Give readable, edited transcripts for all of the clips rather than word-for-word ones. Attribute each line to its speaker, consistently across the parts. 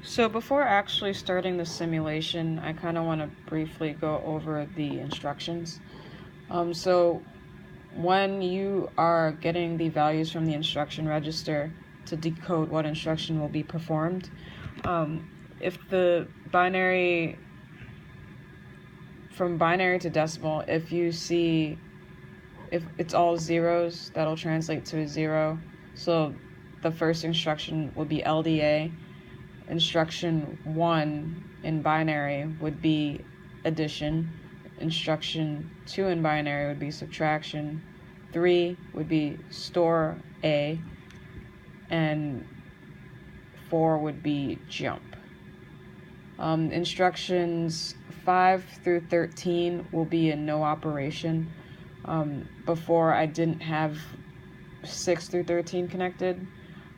Speaker 1: So before actually starting the simulation, I kind of want to briefly go over the instructions. So when you are getting the values from the instruction register to decode what instruction will be performed, if the binary, from binary to decimal, if you see, if it's all zeros, that'll translate to a 0. So the first instruction would be LDA. Instruction 1 in binary would be addition. Instruction 2 in binary would be subtraction. 3 would be store A. And 4 would be jump. Instructions 5 through 13 will be a no operation. Before I didn't have 6 through 13 connected.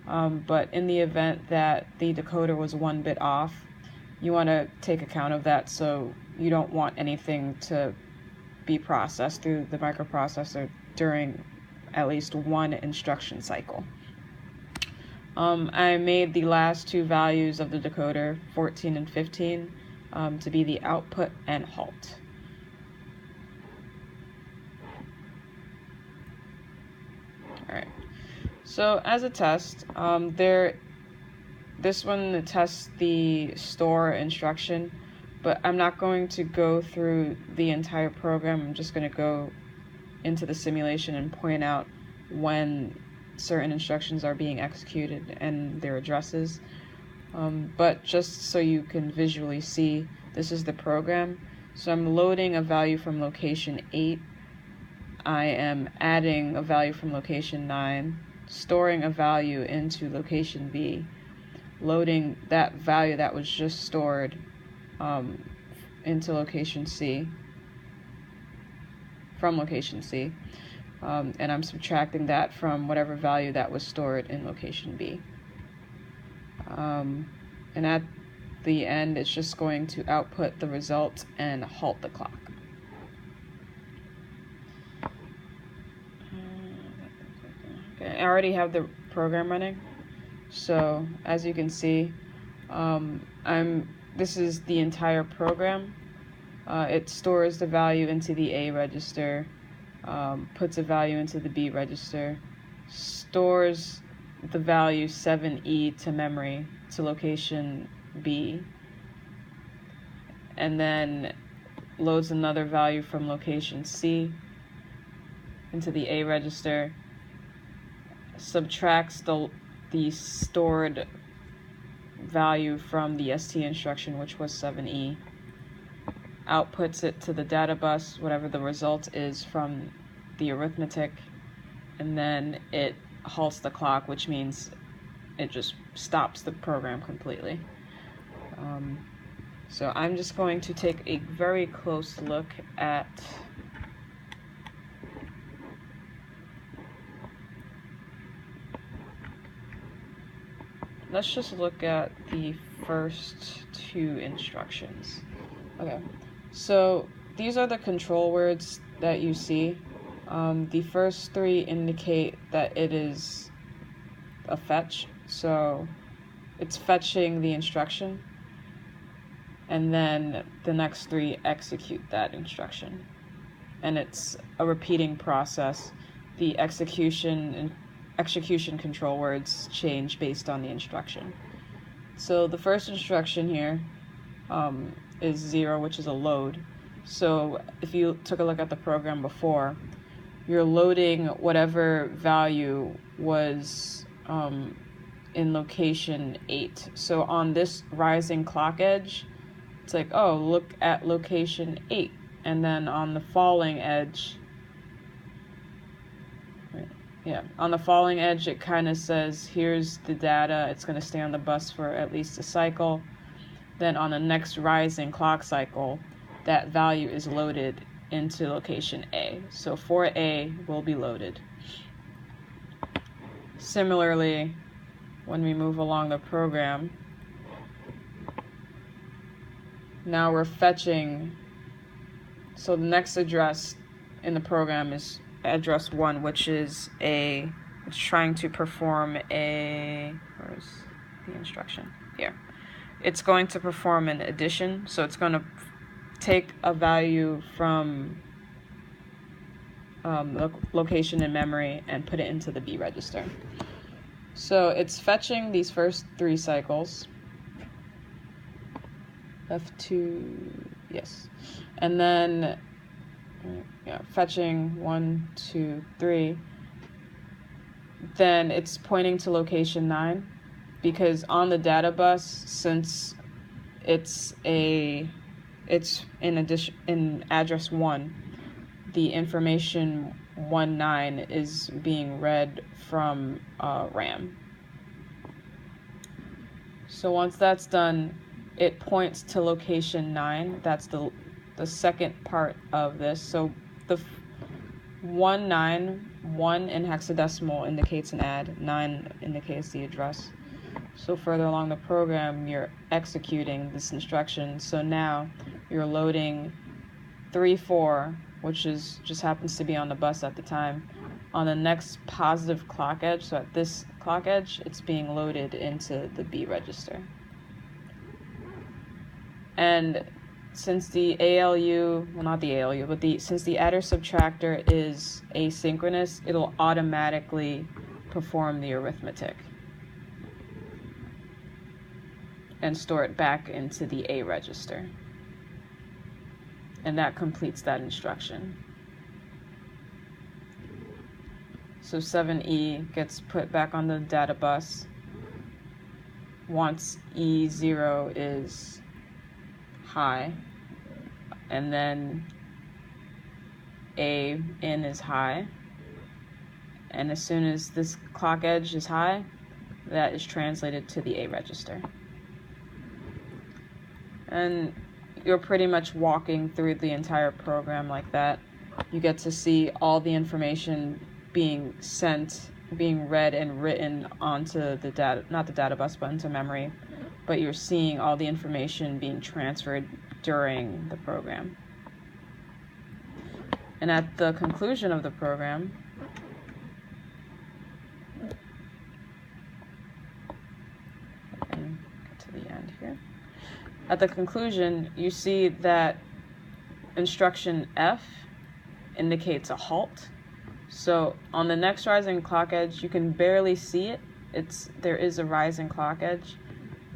Speaker 1: But in the event that the decoder was 1 bit off, you want to take account of that, so you don't want anything to be processed through the microprocessor during at least one instruction cycle. I made the last two values of the decoder, 14 and 15, to be the output and halt. Alright. So as a test, this one tests the store instruction, but I'm not going to go through the entire program. I'm just going to go into the simulation and point out when certain instructions are being executed and their addresses. But just so you can visually see, this is the program. So I'm loading a value from location 8. I am adding a value from location 9. Storing a value into location B, loading that value that was just stored into location C, from location C, and I'm subtracting that from whatever value that was stored in location B. And at the end, it's just going to output the result and halt the clock. I already have the program running, so as you can see, this is the entire program. It stores the value into the A register, puts a value into the B register, stores the value 7E to memory to location B, and then loads another value from location C into the A register, subtracts the stored value from the ST instruction, which was 7E, outputs it to the data bus, whatever the result is from the arithmetic, and then it halts the clock, which means it just stops the program completely. So I'm just going to take a very close look at let's just look at the first two instructions. Okay, so these are the control words that you see. The first three indicate that it is a fetch, so it's fetching the instruction, and then the next three execute that instruction. And it's a repeating process. The execution control words change based on the instruction. So the first instruction here is 0, which is a load. So if you took a look at the program before, you're loading whatever value was in location 8. So on this rising clock edge, it's like, oh, look at location 8. And then on the falling edge, on the falling edge, it kind of says, here's the data. It's going to stay on the bus for at least a cycle. Then on the next rising clock cycle, that value is loaded into location A. So 4A will be loaded. Similarly, when we move along the program, now we're fetching. So the next address in the program is address 1, which is it's trying to perform where's the instruction? Here. it's going to perform an addition. So it's going to take a value from location in memory and put it into the B register. So it's fetching these first 3 cycles. F2, yes. And then fetching 1, 2, 3. Then it's pointing to location 9, because on the data bus, since it's in address 1, the information 19 is being read from RAM. So once that's done, it points to location 9. That's the second part of this. So the 191 in hexadecimal indicates an add, 9 indicates the address. So further along the program, you're executing this instruction. So now you're loading 3-4, which just happens to be on the bus at the time, on the next positive clock edge. So at this clock edge, it's being loaded into the B register. And since the ALU, well, not the ALU, but since the adder subtractor is asynchronous, it'll automatically perform the arithmetic and store it back into the A register. And that completes that instruction. So 7E gets put back on the data bus once E0 is high, and then A in is high, and as soon as this clock edge is high, that is translated to the A register. And you're pretty much walking through the entire program like that. You get to see all the information being sent, being read and written onto the data, not the data bus, but into memory. But you're seeing all the information being transferred during the program. And at the conclusion of the program, and get to the end here. At the conclusion, you see that instruction F indicates a halt. So on the next rising clock edge, you can barely see it. There is a rising clock edge,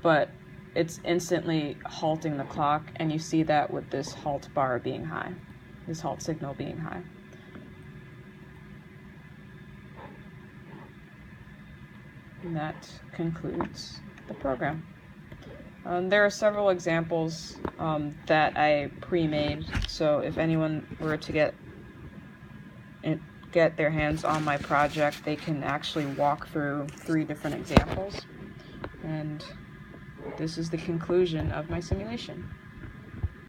Speaker 1: but it's instantly halting the clock, and you see that with this halt bar being high, this halt signal being high. And that concludes the program. There are several examples that I pre-made, so if anyone were to get their hands on my project, they can actually walk through 3 different examples. And this is the conclusion of my simulation.